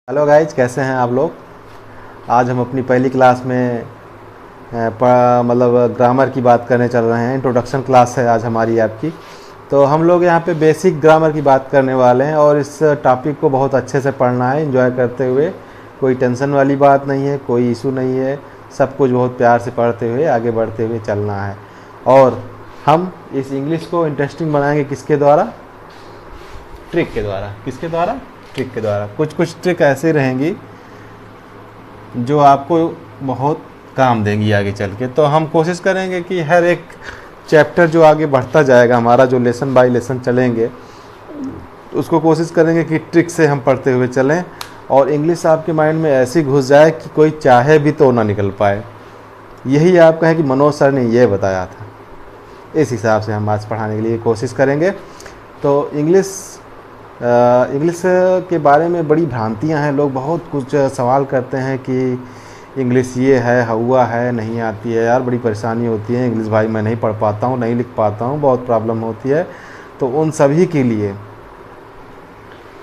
Hello guys, कैसे हैं आप लोग। आज हम अपनी पहली क्लास में मतलब ग्रामर की बात करने चल रहे हैं। इंट्रोडक्शन क्लास है आज हमारी आपकी। तो हम लोग यहाँ पे बेसिक ग्रामर की बात करने वाले हैं और इस टॉपिक को बहुत अच्छे से पढ़ना है, एंजॉय करते हुए। कोई टेंशन वाली बात नहीं है, कोई इशू नहीं है, सब कुछ बहुत प्यार से पढ़ते हुए आगे बढ़ते हुए चलना है। और हम इस इंग्लिश को इंटरेस्टिंग बनाएंगे किसके द्वारा? ट्रिक के द्वारा। किसके द्वारा? ट्रिक के द्वारा। कुछ ट्रिक ऐसी रहेंगी जो आपको बहुत काम देंगी आगे चल के। तो हम कोशिश करेंगे कि हर एक चैप्टर जो आगे बढ़ता जाएगा हमारा, जो लेसन बाय लेसन चलेंगे, उसको कोशिश करेंगे कि ट्रिक से हम पढ़ते हुए चलें और इंग्लिश आपके माइंड में ऐसी घुस जाए कि कोई चाहे भी तो ना निकल पाए। यही आप कहें कि मनोज सर ने ये बताया था। इस हिसाब से हम आज पढ़ाने के लिए कोशिश करेंगे। तो इंग्लिश के बारे में बड़ी भ्रांतियां हैं। लोग बहुत कुछ सवाल करते हैं कि इंग्लिश ये है, हुआ है, नहीं आती है। यार बड़ी परेशानी होती है इंग्लिश, भाई मैं नहीं पढ़ पाता हूँ, नहीं लिख पाता हूँ, बहुत प्रॉब्लम होती है। तो उन सभी के लिए,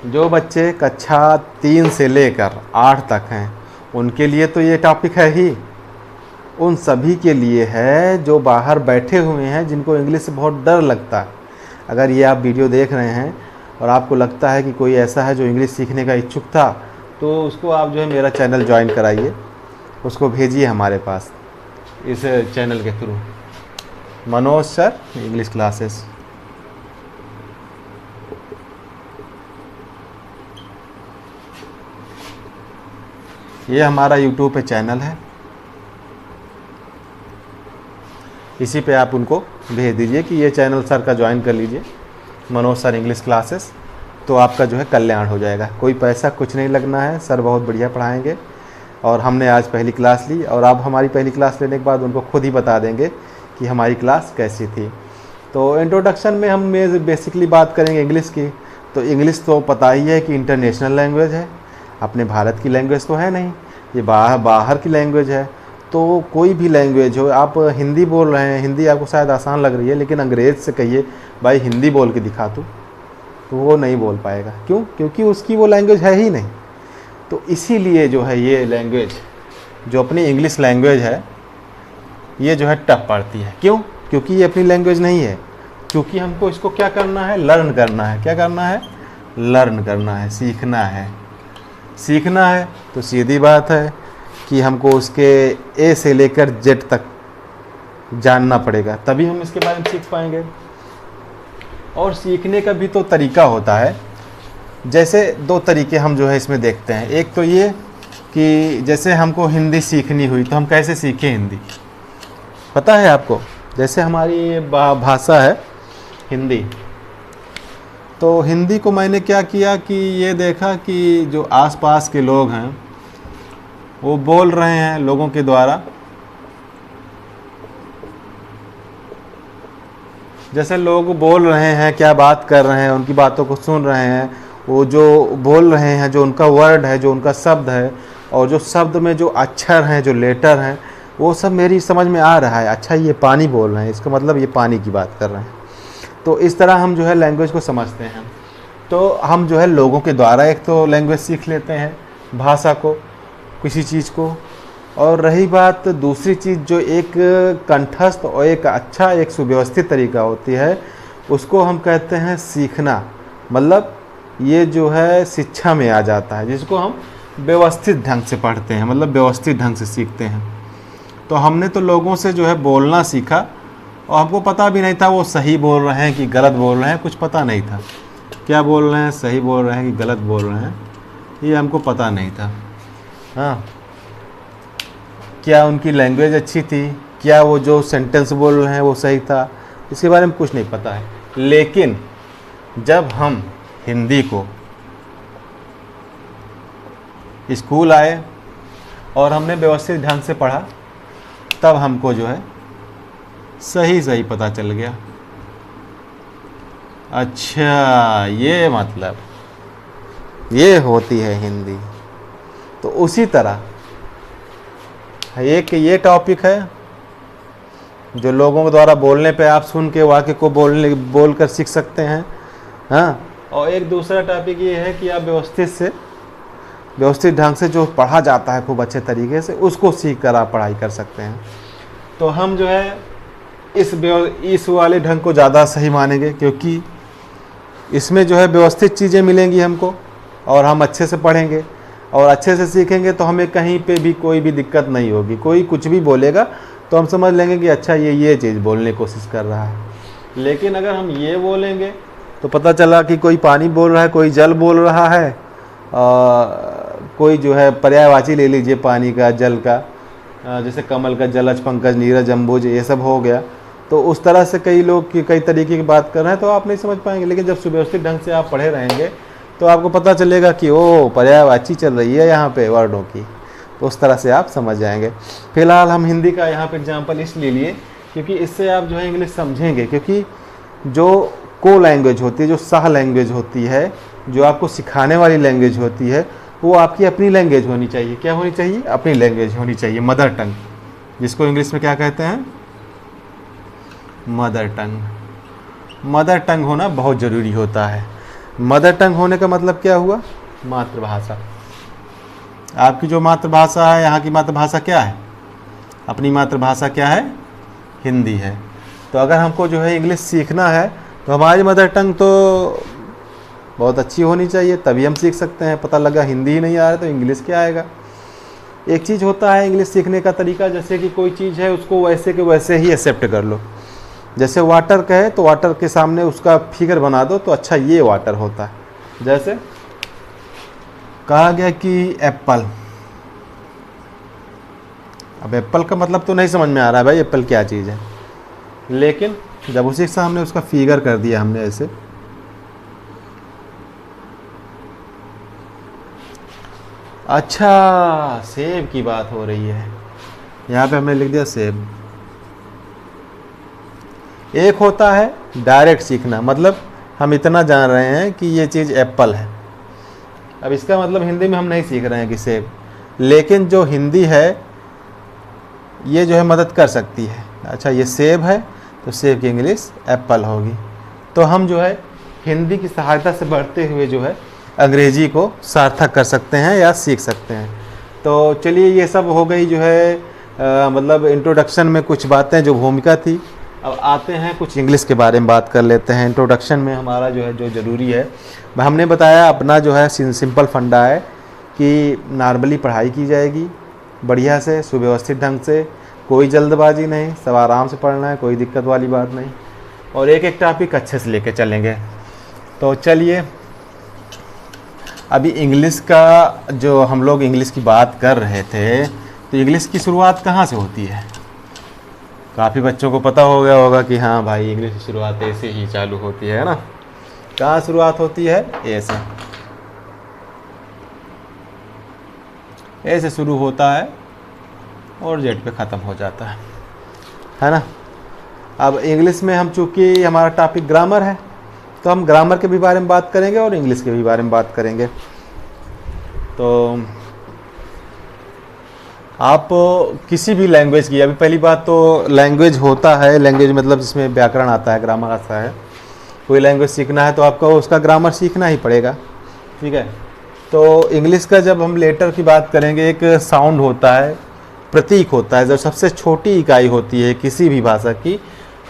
जो बच्चे कक्षा 3 से लेकर 8 तक हैं, उनके लिए तो ये टॉपिक है ही। उन सभी के लिए है जो बाहर बैठे हुए हैं, जिनको इंग्लिश से बहुत डर लगता है। अगर ये आप वीडियो देख रहे हैं और आपको लगता है कि कोई ऐसा है जो इंग्लिश सीखने का इच्छुक था, तो उसको आप जो है मेरा चैनल ज्वाइन कराइए, उसको भेजिए हमारे पास इस चैनल के through, Manoj sir English classes. ये हमारा यूट्यूब पे चैनल है, इसी पे आप उनको भेज दीजिए कि ये चैनल सर का ज्वाइन कर लीजिए, मनोज सर इंग्लिश क्लासेस। तो आपका जो है कल्याण हो जाएगा। कोई पैसा कुछ नहीं लगना है, सर बहुत बढ़िया पढ़ाएंगे। और हमने आज पहली क्लास ली और आप हमारी पहली क्लास लेने के बाद उनको खुद ही बता देंगे कि हमारी क्लास कैसी थी। तो इंट्रोडक्शन में हम बेसिकली बात करेंगे इंग्लिश की। तो इंग्लिश तो पता ही है कि इंटरनेशनल लैंग्वेज है, अपने भारत की लैंग्वेज तो है नहीं, ये बाहर की लैंग्वेज है। तो कोई भी लैंग्वेज हो, आप हिंदी बोल रहे हैं, हिंदी आपको शायद आसान लग रही है, लेकिन अंग्रेज़ से कहिए भाई हिंदी बोल के दिखा तू, तो वो नहीं बोल पाएगा। क्यों? क्योंकि उसकी वो लैंग्वेज है ही नहीं। तो इसीलिए जो है ये लैंग्वेज, जो अपनी इंग्लिश लैंग्वेज है, ये जो है टफ पड़ती है। क्यों? क्योंकि ये अपनी लैंग्वेज नहीं है। क्योंकि हमको इसको क्या करना है? लर्न करना है। क्या करना है? लर्न करना है, सीखना है। सीखना है तो सीधी बात है कि हमको उसके ए से लेकर जेड तक जानना पड़ेगा, तभी हम इसके बारे में सीख पाएंगे। और सीखने का भी तो तरीका होता है। जैसे 2 तरीके हम जो है इसमें देखते हैं। एक तो ये कि जैसे हमको हिंदी सीखनी हुई तो हम कैसे सीखें हिंदी, पता है आपको? जैसे हमारी भाषा है हिंदी, तो हिंदी को मैंने क्या किया कि ये देखा कि जो आसपास के लोग हैं वो बोल रहे हैं लोगों के द्वारा। जैसे लोग बोल रहे हैं, क्या बात कर रहे हैं, उनकी बातों को सुन रहे हैं, वो जो बोल रहे हैं, जो उनका वर्ड है, जो उनका शब्द है, और जो शब्द में जो अक्षर हैं, जो लेटर हैं, वो सब मेरी समझ में आ रहा है। अच्छा ये पानी बोल रहे हैं, इसका मतलब ये पानी की बात कर रहे हैं। तो इस तरह हम जो है लैंग्वेज को समझते हैं। तो हम जो है लोगों के द्वारा एक तो लैंग्वेज सीख लेते हैं, भाषा को, किसी चीज़ को। और रही बात दूसरी चीज़, जो एक कंठस्थ और एक अच्छा, एक सुव्यवस्थित तरीका होती है, उसको हम कहते हैं सीखना। मतलब ये जो है शिक्षा में आ जाता है, जिसको हम व्यवस्थित ढंग से पढ़ते हैं, मतलब व्यवस्थित ढंग से सीखते हैं। तो हमने तो लोगों से जो है बोलना सीखा, और हमको पता भी नहीं था वो सही बोल रहे हैं कि गलत बोल रहे हैं, कुछ पता नहीं था। क्या बोल रहे हैं, सही बोल रहे हैं कि गलत बोल रहे हैं, ये हमको पता नहीं था। हाँ, क्या उनकी लैंग्वेज अच्छी थी, क्या वो जो सेंटेंस बोल रहे हैं वो सही था, इसके बारे में कुछ नहीं पता है। लेकिन जब हम हिंदी को स्कूल आए और हमने व्यवस्थित ढंग से पढ़ा, तब हमको जो है सही पता चल गया। अच्छा ये मतलब ये होती है हिंदी। तो उसी तरह एक ये टॉपिक है जो लोगों के द्वारा बोलने पे आप सुन के वाक्य को बोल कर सीख सकते हैं। हाँ, और एक दूसरा टॉपिक ये है कि आप व्यवस्थित से व्यवस्थित ढंग से जो पढ़ा जाता है खूब अच्छे तरीके से, उसको सीख कर आप पढ़ाई कर सकते हैं। तो हम जो है इस वाले ढंग को ज़्यादा सही मानेंगे, क्योंकि इसमें जो है व्यवस्थित चीज़ें मिलेंगी हमको और हम अच्छे से पढ़ेंगे और अच्छे से सीखेंगे, तो हमें कहीं पे भी कोई भी दिक्कत नहीं होगी। कोई कुछ भी बोलेगा तो हम समझ लेंगे कि अच्छा ये चीज़ बोलने की कोशिश कर रहा है। लेकिन अगर हम ये बोलेंगे तो पता चला कि कोई पानी बोल रहा है, कोई जल बोल रहा है, कोई जो है पर्यायवाची ले लीजिए पानी का, जल का, जैसे कमल का जलज पंकज नीरज अम्बुज, ये सब हो गया। तो उस तरह से कई लोग कई तरीके की बात कर रहे हैं तो आप नहीं समझ पाएंगे। लेकिन जब सुव्यवस्थित ढंग से आप पढ़े रहेंगे तो आपको पता चलेगा कि ओ पर्यायवाची चल रही है यहाँ पे वर्डों की, तो उस तरह से आप समझ जाएंगे। फिलहाल हम हिंदी का यहाँ पे एग्जाम्पल इसलिए लिए क्योंकि इससे आप जो है इंग्लिश समझेंगे, क्योंकि जो को लैंग्वेज होती है, जो सह लैंग्वेज होती है, जो आपको सिखाने वाली लैंग्वेज होती है, वो आपकी अपनी लैंग्वेज होनी चाहिए। क्या होनी चाहिए? अपनी लैंग्वेज होनी चाहिए, मदर टंग, जिसको इंग्लिश में क्या कहते हैं? Mother tongue. मदर टंग होना बहुत ज़रूरी होता है। मदर टंग होने का मतलब क्या हुआ? मातृभाषा। आपकी जो मातृभाषा है, यहाँ की मातृभाषा क्या है? अपनी मातृभाषा क्या है? हिंदी है। तो अगर हमको जो है इंग्लिश सीखना है तो हमारी मदर टंग तो बहुत अच्छी होनी चाहिए, तभी हम सीख सकते हैं। पता लगा हिंदी ही नहीं आ रहा तो इंग्लिश क्या आएगा? एक चीज़ होता है इंग्लिश सीखने का तरीका, जैसे कि कोई चीज़ है उसको वैसे के वैसे ही एक्सेप्ट कर लो। जैसे वाटर कहे तो वाटर के सामने उसका फिगर बना दो तो अच्छा ये वाटर होता है। जैसे कहा गया कि एप्पल, अब एप्पल का मतलब तो नहीं समझ में आ रहा है भाई एप्पल क्या चीज़ है, लेकिन जब उसी के सामने उसका फिगर कर दिया हमने ऐसे, अच्छा सेब की बात हो रही है, यहाँ पे हमने लिख दिया सेब। एक होता है डायरेक्ट सीखना, मतलब हम इतना जान रहे हैं कि ये चीज़ एप्पल है, अब इसका मतलब हिंदी में हम नहीं सीख रहे हैं कि सेब, लेकिन जो हिंदी है ये जो है मदद कर सकती है। अच्छा ये सेब है तो सेब की इंग्लिश एप्पल होगी। तो हम जो है हिंदी की सहायता से बढ़ते हुए जो है अंग्रेजी को सार्थक कर सकते हैं या सीख सकते हैं। तो चलिए ये सब हो गई जो है मतलब इंट्रोडक्शन में कुछ बातें जो भूमिका थी। अब आते हैं कुछ इंग्लिश के बारे में बात कर लेते हैं। इंट्रोडक्शन में हमारा जो है जो ज़रूरी है, हमने बताया अपना जो है सिंपल फंडा है कि नॉर्मली पढ़ाई की जाएगी बढ़िया से, सुव्यवस्थित ढंग से, कोई जल्दबाजी नहीं, सब आराम से पढ़ना है, कोई दिक्कत वाली बात नहीं, और एक एक टॉपिक अच्छे से लेके चलेंगे। तो चलिए अभी इंग्लिश का जो हम लोग इंग्लिश की बात कर रहे थे, तो इंग्लिश की शुरुआत कहाँ से होती है? काफ़ी बच्चों को पता हो गया होगा कि हाँ भाई इंग्लिश की शुरुआत ऐसे ही चालू होती है ना। कहाँ शुरुआत होती है? ऐसे, ऐसे शुरू होता है और जेड पे ख़त्म हो जाता है ना। अब इंग्लिश में हम चूँकि हमारा टॉपिक ग्रामर है तो हम ग्रामर के भी बारे में बात करेंगे और इंग्लिश के भी बारे में बात करेंगे। तो आप किसी भी लैंग्वेज की, अभी पहली बात तो लैंग्वेज होता है, लैंग्वेज मतलब जिसमें व्याकरण आता है, ग्रामर आता है। कोई लैंग्वेज सीखना है तो आपको उसका ग्रामर सीखना ही पड़ेगा, ठीक है। तो इंग्लिश का जब हम लेटर की बात करेंगे, एक साउंड होता है, प्रतीक होता है, जो सबसे छोटी इकाई होती है किसी भी भाषा की,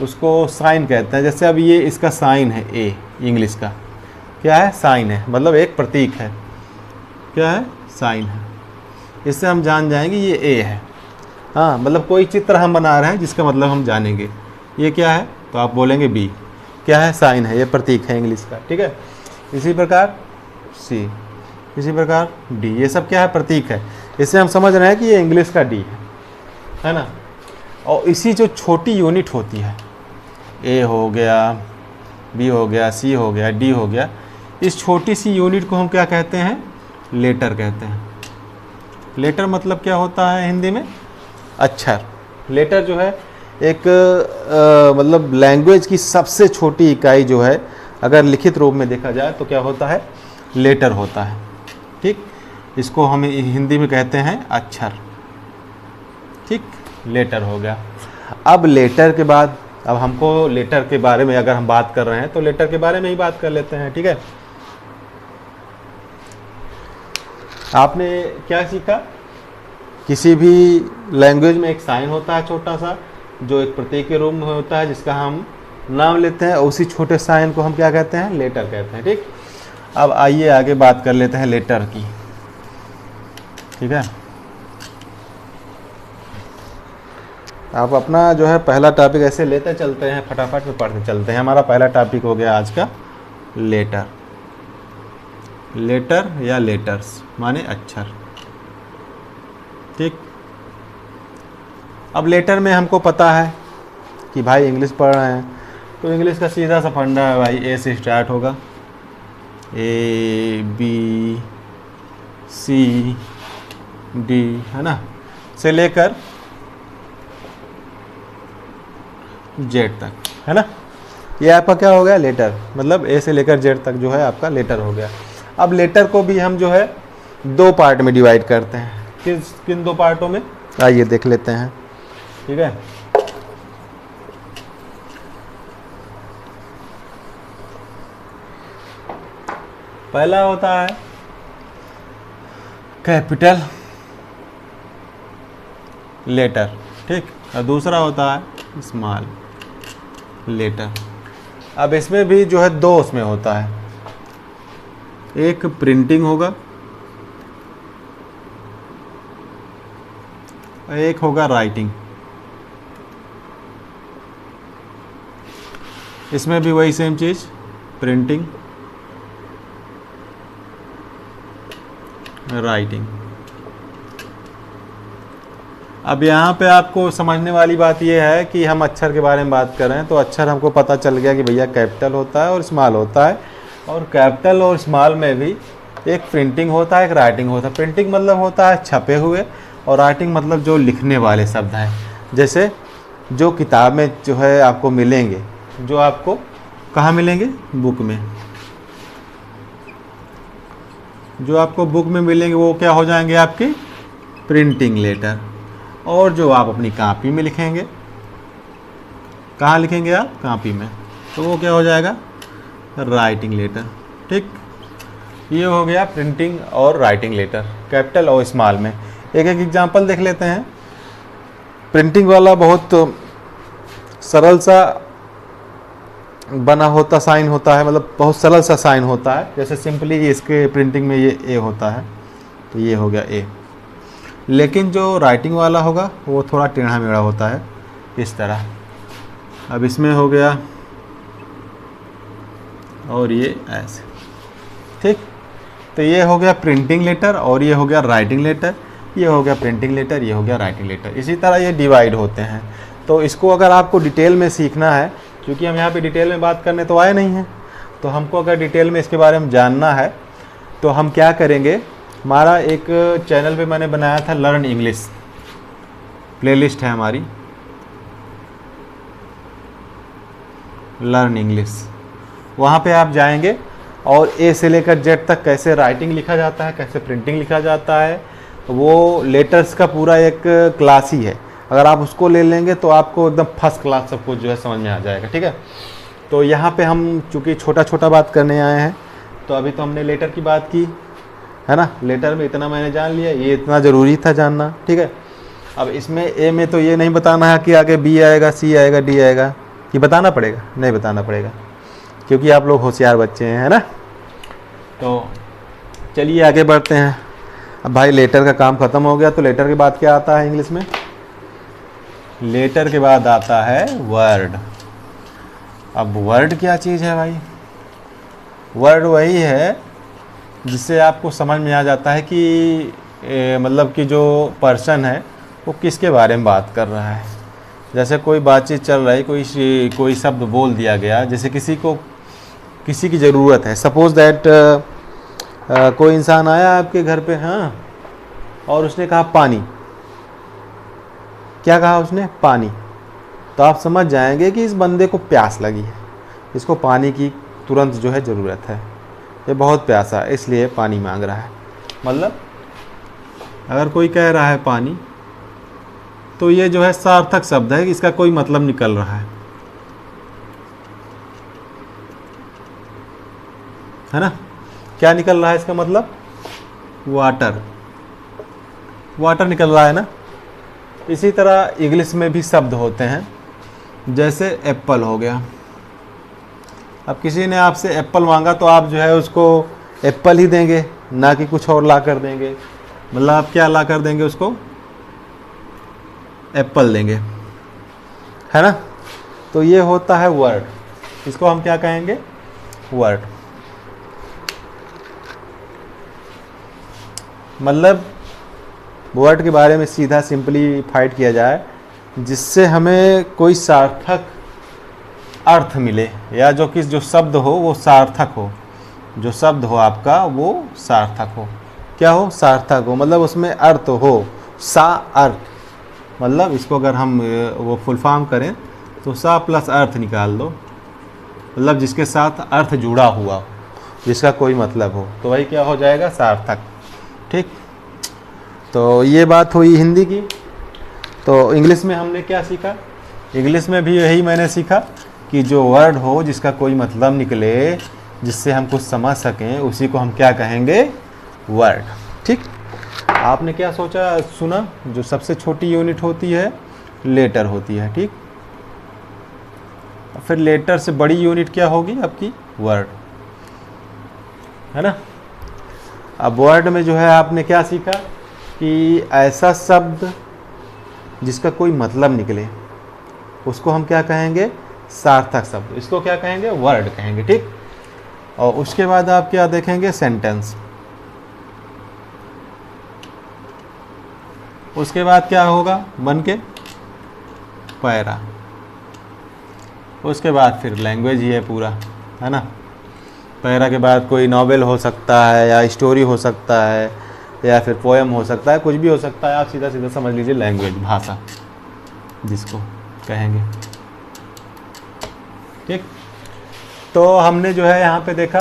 उसको साइन कहते हैं। जैसे अब ये इसका साइन है ए, इंग्लिश का क्या है? साइन है, मतलब एक प्रतीक है। क्या है? साइन है। इससे हम जान जाएंगे ये ए है। हाँ, मतलब कोई चित्र हम बना रहे हैं जिसका मतलब हम जानेंगे ये क्या है, तो आप बोलेंगे बी। क्या है? साइन है, ये प्रतीक है इंग्लिश का, ठीक है। इसी प्रकार सी, इसी प्रकार डी, ये सब क्या है? प्रतीक है। इससे हम समझ रहे हैं कि ये इंग्लिश का डी है ना। और इसी जो छोटी यूनिट होती है, ए हो गया, बी हो गया, सी हो गया, डी हो गया, इस छोटी सी यूनिट को हम क्या कहते हैं? लेटर कहते हैं। लेटर मतलब क्या होता है हिंदी में? अक्षर। लेटर जो है एक मतलब लैंग्वेज की सबसे छोटी इकाई जो है, अगर लिखित रूप में देखा जाए तो क्या होता है? लेटर होता है, ठीक। इसको हम हिंदी में कहते हैं अक्षर, ठीक। लेटर हो गया। अब लेटर के बाद, अब हमको लेटर के बारे में अगर हम बात कर रहे हैं तो लेटर के बारे में ही बात कर लेते हैं, ठीक है। आपने क्या सीखा? किसी भी लैंग्वेज में एक साइन होता है छोटा सा, जो एक प्रतीक के रूप में होता है, जिसका हम नाम लेते हैं, और उसी छोटे साइन को हम क्या कहते हैं? लेटर कहते हैं। ठीक, अब आइए आगे बात कर लेते हैं लेटर की। ठीक है, आप अपना जो है पहला टॉपिक ऐसे लेते चलते हैं, फटाफट में पढ़ते चलते हैं। हमारा पहला टॉपिक हो गया आज का लेटर। लेटर या लेटर्स माने अक्षर। ठीक, अब लेटर में हमको पता है कि भाई इंग्लिश पढ़ रहे हैं, तो इंग्लिश का सीधा सा फंडा है भाई, ए से स्टार्ट होगा, ए बी सी डी, है ना, से लेकर जेड तक, है ना। ये आपका क्या हो गया? लेटर, मतलब ए से लेकर जेड तक जो है आपका लेटर हो गया। अब लेटर को भी हम जो है दो पार्ट में डिवाइड करते हैं। किन दो पार्टों में? आइए देख लेते हैं। ठीक है, पहला होता है कैपिटल लेटर, ठीक, और दूसरा होता है स्मॉल लेटर। अब इसमें भी जो है दो उसमें होता है, एक प्रिंटिंग होगा, एक होगा राइटिंग। इसमें भी वही सेम चीज़, प्रिंटिंग राइटिंग। अब यहाँ पे आपको समझने वाली बात यह है कि हम अक्षर के बारे में बात कर रहे हैं, तो अक्षर हमको पता चल गया कि भैया कैपिटल होता है और स्मॉल होता है, और कैपिटल और स्मॉल में भी एक प्रिंटिंग होता है, एक राइटिंग होता है। प्रिंटिंग मतलब होता है छपे हुए, और राइटिंग मतलब जो लिखने वाले शब्द हैं, जैसे जो किताब में जो है आपको मिलेंगे, जो आपको कहाँ मिलेंगे? बुक में। जो आपको बुक में मिलेंगे वो क्या हो जाएंगे? आपकी प्रिंटिंग लेटर। और जो आप अपनी कॉपी में लिखेंगे, कहाँ लिखेंगे आप? कॉपी में, तो वो क्या हो जाएगा? Writing letter. ठीक, ये हो गया प्रिंटिंग और राइटिंग लेटर, कैपिटल और स्मॉल में। एक एक एग्जांपल देख लेते हैं। प्रिंटिंग वाला बहुत सरल सा बना होता साइन होता है, मतलब बहुत सरल सा साइन होता है। जैसे सिंपली इसके प्रिंटिंग में ये ए होता है, तो ये हो गया ए। लेकिन जो राइटिंग वाला होगा वो थोड़ा टेढ़ा मेढ़ा होता है, इस तरह। अब इसमें हो गया, और ये ऐसे। ठीक, तो ये हो गया प्रिंटिंग लेटर, और ये हो गया राइटिंग लेटर, ये हो गया प्रिंटिंग लेटर, ये हो गया राइटिंग लेटर। इसी तरह ये डिवाइड होते हैं। तो इसको अगर आपको डिटेल में सीखना है, क्योंकि हम यहाँ पे डिटेल में बात करने तो आए नहीं हैं, तो हमको अगर डिटेल में इसके बारे में जानना है तो हम क्या करेंगे? हमारा एक चैनल पे मैंने बनाया था लर्न इंग्लिश, प्लेलिस्ट है हमारी लर्न इंग्लिश। वहाँ पे आप जाएंगे और ए से लेकर जेड तक कैसे राइटिंग लिखा जाता है, कैसे प्रिंटिंग लिखा जाता है, वो लेटर्स का पूरा एक क्लास ही है। अगर आप उसको ले लेंगे तो आपको एकदम फर्स्ट क्लास सब कुछ जो है समझ में आ जाएगा। ठीक है, तो यहाँ पे हम चूँकि छोटा छोटा बात करने आए हैं, तो अभी तो हमने लेटर की बात की है ना। लेटर में इतना मैंने जान लिया, ये इतना ज़रूरी था जानना। ठीक है, अब इसमें ए में तो ये नहीं बताना है कि आगे बी आएगा, सी आएगा, डी आएगा, कि बताना पड़ेगा? नहीं बताना पड़ेगा, क्योंकि आप लोग होशियार बच्चे हैं, है ना। तो चलिए आगे बढ़ते हैं। अब भाई लेटर का काम ख़त्म हो गया, तो लेटर के बाद क्या आता है इंग्लिश में? लेटर के बाद आता है वर्ड। अब वर्ड क्या चीज़ है भाई? वर्ड वही है जिससे आपको समझ में आ जाता है कि मतलब कि जो पर्सन है वो किसके बारे में बात कर रहा है। जैसे कोई बातचीत चल रही है, कोई शब्द बोल दिया गया, जैसे किसी की ज़रूरत है, सपोज़ दैट कोई इंसान आया आपके घर पे, हाँ, और उसने कहा पानी। क्या कहा उसने? पानी। तो आप समझ जाएंगे कि इस बंदे को प्यास लगी है, इसको पानी की तुरंत जो है ज़रूरत है, ये बहुत प्यासा है इसलिए पानी मांग रहा है। मतलब अगर कोई कह रहा है पानी, तो ये जो है सार्थक शब्द है कि इसका कोई मतलब निकल रहा है ना। क्या निकल रहा है इसका मतलब? वाटर, वाटर निकल रहा है ना। इसी तरह इंग्लिश में भी शब्द होते हैं, जैसे एप्पल हो गया। अब किसी ने आपसे एप्पल मांगा तो आप जो है उसको एप्पल ही देंगे, ना कि कुछ और ला कर देंगे। मतलब आप क्या ला कर देंगे उसको, एप्पल देंगे, है ना। तो ये होता है वर्ड, इसको हम क्या कहेंगे, वर्ड। मतलब वर्ड के बारे में सीधा सिंपलीफाइड किया जाए, जिससे हमें कोई सार्थक अर्थ मिले, या जो शब्द हो वो सार्थक हो, जो शब्द हो आपका वो सार्थक हो। क्या हो, सार्थक हो, मतलब उसमें अर्थ हो, सा अर्थ। मतलब इसको अगर हम वो फुल फॉर्म करें तो सा प्लस अर्थ निकाल दो, मतलब जिसके साथ अर्थ जुड़ा हुआ हो, जिसका कोई मतलब हो, तो वही क्या हो जाएगा, सार्थक। ठीक, तो ये बात हुई हिंदी की। तो इंग्लिश में हमने क्या सीखा, इंग्लिश में भी यही मैंने सीखा कि जो वर्ड हो जिसका कोई मतलब निकले, जिससे हम कुछ समझ सकें, उसी को हम क्या कहेंगे, वर्ड। ठीक, आपने क्या सोचा सुना, जो सबसे छोटी यूनिट होती है लेटर होती है। ठीक, फिर लेटर से बड़ी यूनिट क्या होगी आपकी, वर्ड, है ना। अब वर्ड में जो है आपने क्या सीखा कि ऐसा शब्द जिसका कोई मतलब निकले, उसको हम क्या कहेंगे, सार्थक शब्द, इसको क्या कहेंगे, वर्ड कहेंगे। ठीक, और उसके बाद आप क्या देखेंगे, सेंटेंस। उसके बाद क्या होगा, बन के पैरा। उसके बाद फिर लैंग्वेज ही है पूरा, है ना। पैरा के बाद कोई नॉवेल हो सकता है, या स्टोरी हो सकता है, या फिर पोएम हो सकता है, कुछ भी हो सकता है। आप सीधा सीधा समझ लीजिए लैंग्वेज, भाषा जिसको कहेंगे। ठीक, तो हमने जो है यहाँ पे देखा,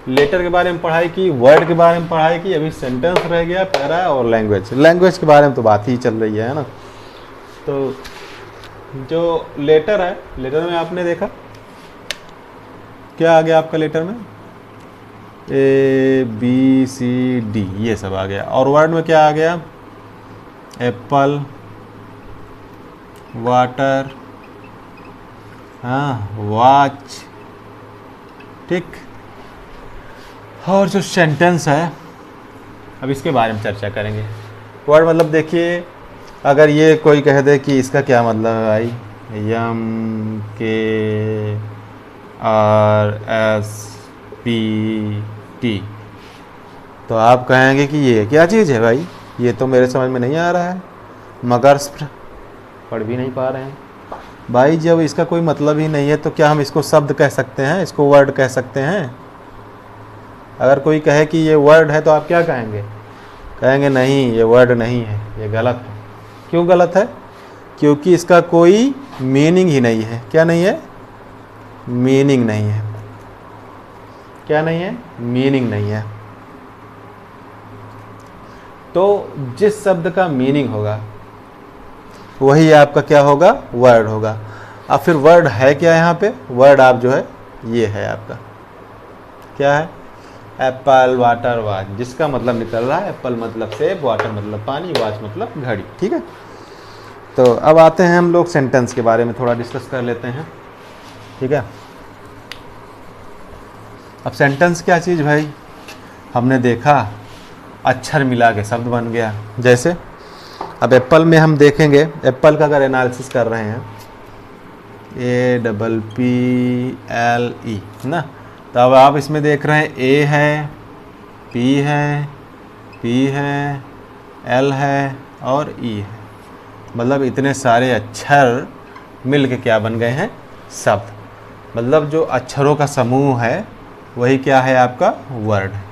लेटर के बारे में पढ़ाई की, वर्ड के बारे में पढ़ाई की, अभी सेंटेंस रह गया, पैरा और लैंग्वेज। लैंग्वेज के बारे में तो बात ही चल रही है ना। तो जो लेटर है, लेटर में आपने देखा क्या आ गया आपका लेटर में, ABCD ये सब आ गया। और वर्ड में क्या आ गया, एप्पल, वाटर, हाँ, वॉच। ठीक, और जो सेंटेंस है, अब इसके बारे में चर्चा करेंगे। वर्ड मतलब देखिए, अगर ये कोई कह दे कि इसका क्या मतलब है भाई, MKRSPT, तो आप कहेंगे कि ये क्या चीज़ है भाई, ये तो मेरे समझ में नहीं आ रहा है, मगर पढ़ भी नहीं पा रहे हैं भाई। जब इसका कोई मतलब ही नहीं है तो क्या हम इसको शब्द कह सकते हैं, इसको वर्ड कह सकते हैं। अगर कोई कहे कि ये वर्ड है तो आप क्या कहेंगे, कहेंगे नहीं ये वर्ड नहीं है, ये गलत है। क्यों गलत है, क्योंकि इसका कोई मीनिंग ही नहीं है। क्या नहीं है, मीनिंग नहीं है। क्या नहीं है, मीनिंग नहीं है। तो जिस शब्द का मीनिंग होगा वही आपका क्या होगा, वर्ड होगा। अब फिर वर्ड है क्या, यहाँ पे वर्ड आप जो है ये है आपका, क्या है, एप्पल, वाटर, वॉच, जिसका मतलब निकल रहा है एप्पल मतलब सेब, वाटर मतलब पानी, वॉच मतलब घड़ी। ठीक है, तो अब आते हैं हम लोग सेंटेंस के बारे में थोड़ा डिस्कस कर लेते हैं। ठीक है, अब सेंटेंस क्या चीज़ भाई, हमने देखा अक्षर मिला के शब्द बन गया। जैसे अब एप्पल में हम देखेंगे, एप्पल का अगर एनालिसिस कर रहे हैं, APPLE ना, तो अब आप इसमें देख रहे हैं A है, P है, P है, L है और E है। मतलब इतने सारे अक्षर मिल के क्या बन गए हैं, शब्द। मतलब जो अक्षरों का समूह है वही क्या है आपका, वर्ड है।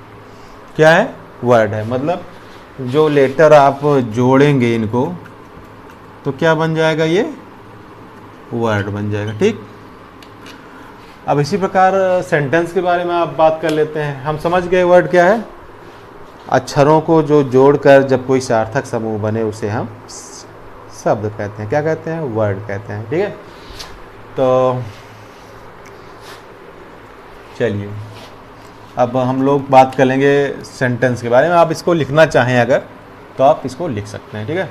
क्या है, वर्ड है। मतलब जो लेटर आप जोड़ेंगे इनको तो क्या बन जाएगा, ये वर्ड बन जाएगा। ठीक, अब इसी प्रकार सेंटेंस के बारे में आप बात कर लेते हैं। हम समझ गए वर्ड क्या है, अक्षरों को जो जोड़कर जब कोई सार्थक समूह बने उसे हम शब्द कहते हैं। क्या कहते हैं, वर्ड कहते हैं। ठीक है, तो चलिए अब हम लोग बात करेंगे सेंटेंस के बारे में। आप इसको लिखना चाहें अगर तो आप इसको लिख सकते हैं, ठीक है।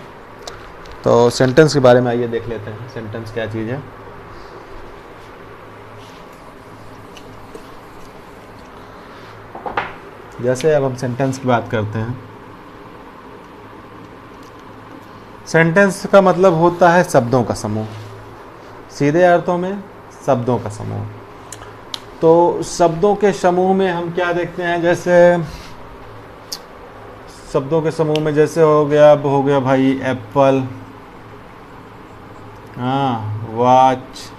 तो सेंटेंस के बारे में आइए देख लेते हैं, सेंटेंस क्या चीज़ है। जैसे अब हम सेंटेंस की बात करते हैं, सेंटेंस का मतलब होता है शब्दों का समूह, सीधे अर्थों में शब्दों का समूह। तो शब्दों के समूह में हम क्या देखते हैं, जैसे शब्दों के समूह में जैसे हो गया भाई एप्पल, हाँ, वॉच,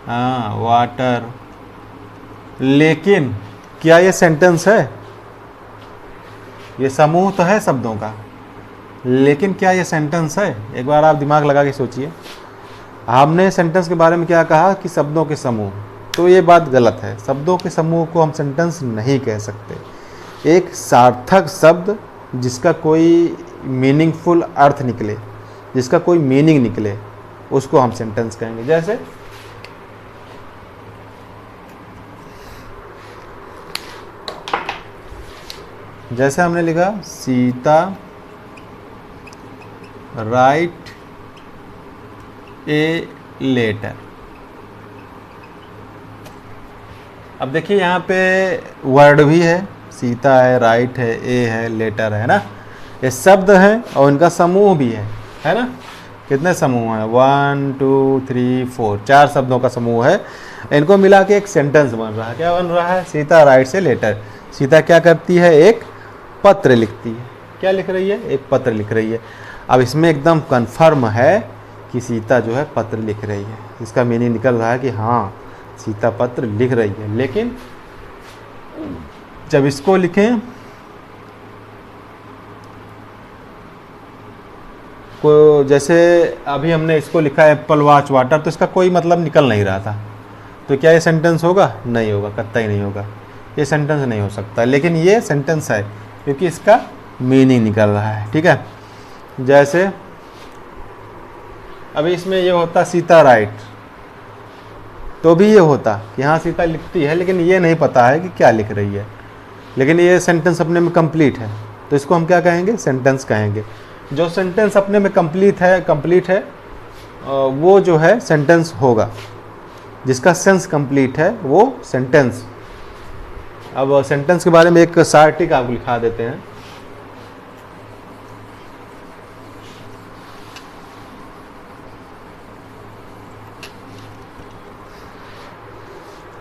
हाँ, वाटर। लेकिन क्या ये सेंटेंस है? ये समूह तो है शब्दों का, लेकिन क्या ये सेंटेंस है? एक बार आप दिमाग लगा के सोचिए। हमने सेंटेंस के बारे में क्या कहा कि शब्दों के समूह, तो ये बात गलत है। शब्दों के समूह को हम सेंटेंस नहीं कह सकते। एक सार्थक शब्द जिसका कोई मीनिंगफुल अर्थ निकले, जिसका कोई मीनिंग निकले, उसको हम सेंटेंस कहेंगे। जैसे हमने लिखा सीता राइट ए लेटर। अब देखिए यहाँ पे वर्ड भी है, सीता है, राइट है, ए है, लेटर है ना। ये शब्द हैं और इनका समूह भी है ना। कितने समूह हैं? 1 2 3 4, 4 शब्दों का समूह है। इनको मिला के एक सेंटेंस बन रहा है। क्या बन रहा है? सीता राइट से लेटर। सीता क्या करती है? एक पत्र लिखती है। क्या लिख रही है? एक पत्र लिख रही है। अब इसमें एकदम कन्फर्म है कि सीता जो है पत्र लिख रही है। इसका मीनिंग निकल रहा है कि हाँ, सीता पत्र लिख रही है। लेकिन जब इसको लिखें को, जैसे अभी हमने इसको लिखा है एप्पल वॉच वाटर, तो इसका कोई मतलब निकल नहीं रहा था। तो क्या ये सेंटेंस होगा? नहीं होगा, कतई नहीं होगा। ये सेंटेंस नहीं हो सकता। लेकिन ये सेंटेंस है क्योंकि इसका मीनिंग निकल रहा है, ठीक है। जैसे अभी इसमें ये होता सीता राइट, तो भी ये होता कि हाँ सीता लिखती है, लेकिन ये नहीं पता है कि क्या लिख रही है। लेकिन ये सेंटेंस अपने में कंप्लीट है, तो इसको हम क्या कहेंगे? सेंटेंस कहेंगे। जो सेंटेंस अपने में कंप्लीट है वो जो है सेंटेंस होगा। जिसका सेंस कंप्लीट है वो सेंटेंस। अब सेंटेंस के बारे में एक सार्टिक आपको लिखा देते हैं।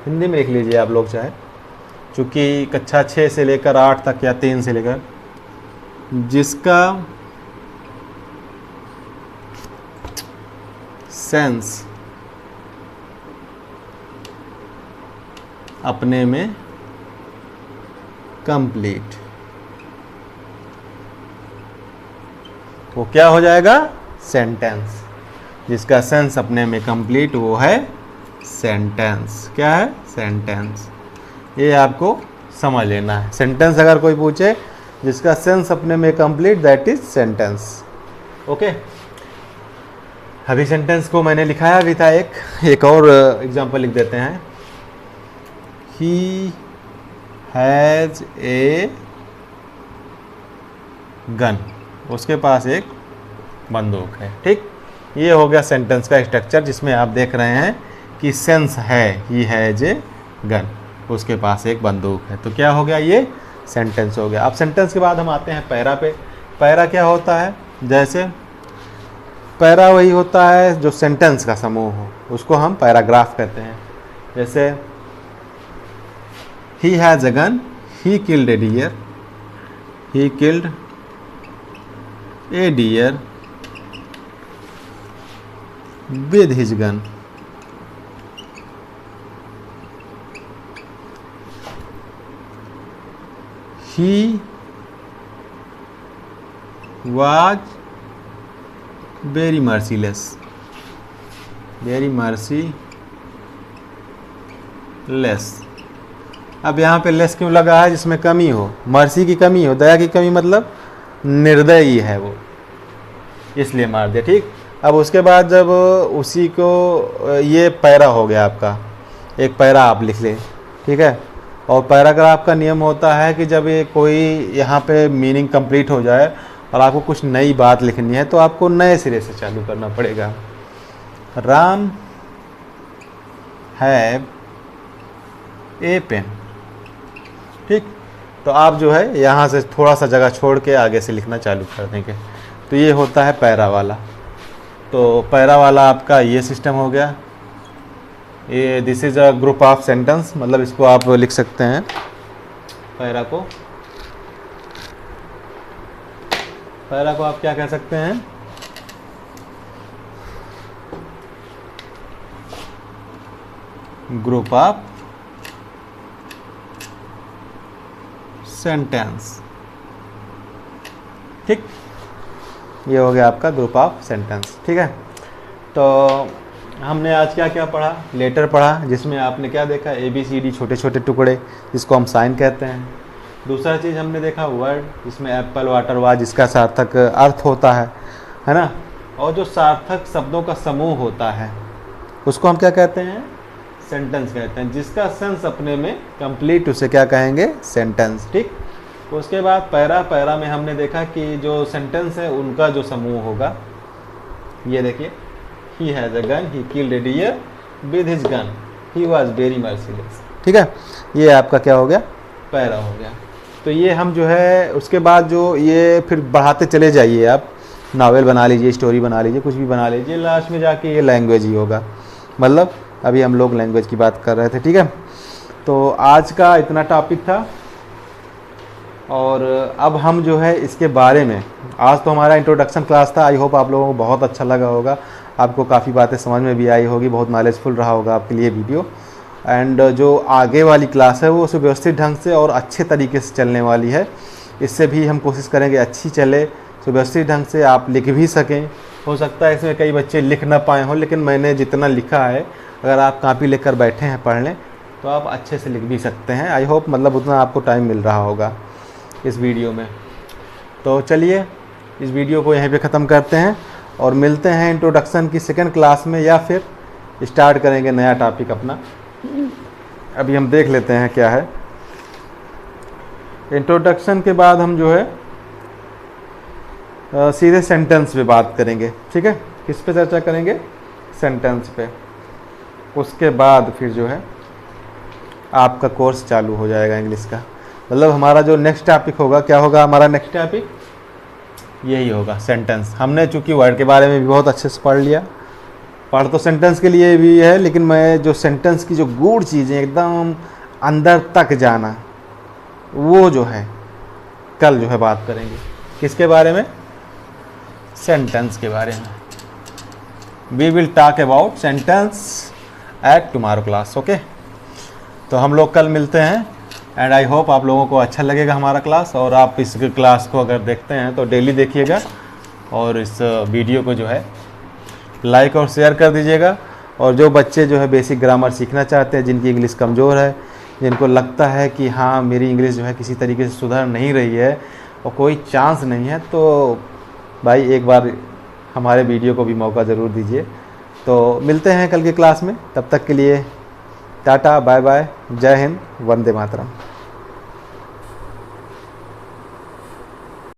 हिंदी में लिख लीजिए आप लोग चाहे, चूँकि कक्षा 6 से लेकर 8 तक या 3 से लेकर, जिसका सेंस अपने में कंप्लीट, वो क्या हो जाएगा? सेंटेंस। जिसका सेंस अपने में कंप्लीट वो है सेंटेंस। क्या है? सेंटेंस। ये आपको समझ लेना है। सेंटेंस अगर कोई पूछे जिसका सेंस अपने में complete, that is sentence. Okay, अभी सेंटेंस को मैंने लिखाया भी था। एक और एग्जांपल लिख देते हैं। ही हैज़ ए गन, उसके पास एक बंदूक है, ठीक। ये हो गया सेंटेंस का स्ट्रक्चर, जिसमें आप देख रहे हैं कि सेंस है ही हैज़ ए गन, उसके पास एक बंदूक है। तो क्या हो गया? ये सेंटेंस हो गया। अब सेंटेंस के बाद हम आते हैं पैरा पे। पैरा क्या होता है? जैसे पैरा वही होता है जो सेंटेंस का समूह हो, उसको हम पैराग्राफ कहते हैं। जैसे he has a gun, he killed a deer, he killed a deer with his gun. He was very merciless, very merciless। अब यहाँ पे लेस क्यों लगा है? जिसमें कमी हो, मर्सी की कमी हो, दया की कमी, मतलब निर्दयी है वो, इसलिए मार दिया, ठीक। अब उसके बाद जब उसी को, ये पैरा हो गया आपका, एक पैरा आप लिख लें, ठीक है। और पैराग्राफ का नियम होता है कि जब ये कोई यहाँ पे मीनिंग कंप्लीट हो जाए और आपको कुछ नई बात लिखनी है तो आपको नए सिरे से चालू करना पड़ेगा। Ram have a pen. ठीक, तो आप जो है यहाँ से थोड़ा सा जगह छोड़ के आगे से लिखना चालू कर देंगे। तो ये होता है पैरा वाला। तो पैरा वाला आपका ये सिस्टम हो गया। ये this is a group of sentence, मतलब इसको आप लिख सकते हैं पैरा को आप क्या कह सकते हैं, ग्रुप ऑफ सेंटेंस। ठीक, ये हो गया आपका ग्रुप ऑफ सेंटेंस। ठीक है, तो हमने आज क्या क्या पढ़ा, लेटर पढ़ा जिसमें आपने क्या देखा, ABCD छोटे छोटे टुकड़े जिसको हम साइन कहते हैं। दूसरा चीज़ हमने देखा वर्ड, जिसमें एप्पल वाटर वाच जिसका सार्थक अर्थ होता है ना। और जो सार्थक शब्दों का समूह होता है उसको हम क्या कहते हैं, सेंटेंस कहते हैं। जिसका सेंस अपने में कंप्लीट उसे क्या कहेंगे, सेंटेंस। ठीक, उसके बाद पैरा में हमने देखा कि जो सेंटेंस है उनका जो समूह होगा, ये देखिए, he has a gun, he killed a deer with his gun, he was very merciless. ठीक है, ये आपका क्या हो गया, पैरा हो गया। तो ये हम जो है उसके बाद जो ये फिर बढ़ाते चले जाइए, आप नावल बना लीजिए, स्टोरी बना लीजिए, कुछ भी बना लीजिए, लास्ट में जाके ये लैंग्वेज ही होगा। मतलब अभी हम लोग लैंग्वेज की बात कर रहे थे। ठीक है, तो आज का इतना टॉपिक था। और अब हम जो है इसके बारे में, आज तो हमारा इंट्रोडक्शन क्लास था, आई होप आप लोगों को बहुत अच्छा लगा होगा, आपको काफ़ी बातें समझ में भी आई होगी, बहुत नॉलेजफुल रहा होगा आपके लिए वीडियो। एंड जो आगे वाली क्लास है वो सुव्यवस्थित ढंग से और अच्छे तरीके से चलने वाली है। इससे भी हम कोशिश करेंगे अच्छी चले, सुव्यवस्थित ढंग से आप लिख भी सकें। हो सकता है इसमें कई बच्चे लिख ना पाए हों, लेकिन मैंने जितना लिखा है, अगर आप कापी लेकर बैठे हैं पढ़ने तो आप अच्छे से लिख भी सकते हैं। आई होप मतलब उतना आपको टाइम मिल रहा होगा इस वीडियो में। तो चलिए इस वीडियो को यहीं पे ख़त्म करते हैं और मिलते हैं इंट्रोडक्शन की सेकंड क्लास में, या फिर स्टार्ट करेंगे नया टॉपिक अपना। अभी हम देख लेते हैं क्या है। इंट्रोडक्शन के बाद हम जो है सीधे सेंटेंस पे बात करेंगे। ठीक है, किस पे चर्चा करेंगे, सेंटेंस पे। उसके बाद फिर जो है आपका कोर्स चालू हो जाएगा इंग्लिश का। मतलब हमारा जो नेक्स्ट टॉपिक होगा, क्या होगा हमारा नेक्स्ट टॉपिक, यही होगा सेंटेंस। हमने चूँकि वर्ड के बारे में भी बहुत अच्छे से पढ़ लिया, पढ़ तो सेंटेंस के लिए भी है, लेकिन मैं जो सेंटेंस की जो गूढ़ चीज़ें एकदम अंदर तक जाना, वो जो है कल जो है बात करेंगे। किसके बारे में, सेंटेंस के बारे में। We will talk about sentence at tomorrow class. Okay, तो हम लोग कल मिलते हैं। एंड आई होप आप लोगों को अच्छा लगेगा हमारा क्लास, और आप इस क्लास को अगर देखते हैं तो डेली देखिएगा, और इस वीडियो को जो है लाइक और शेयर कर दीजिएगा। और जो बच्चे जो है बेसिक ग्रामर सीखना चाहते हैं, जिनकी इंग्लिश कमज़ोर है, जिनको लगता है कि हाँ मेरी इंग्लिश जो है किसी तरीके से सुधर नहीं रही है और कोई चांस नहीं है, तो भाई एक बार हमारे वीडियो को भी मौका ज़रूर दीजिए। तो मिलते हैं कल के क्लास में, तब तक के लिए टाटा बाय बाय, जय हिंद, वंदे मातरम।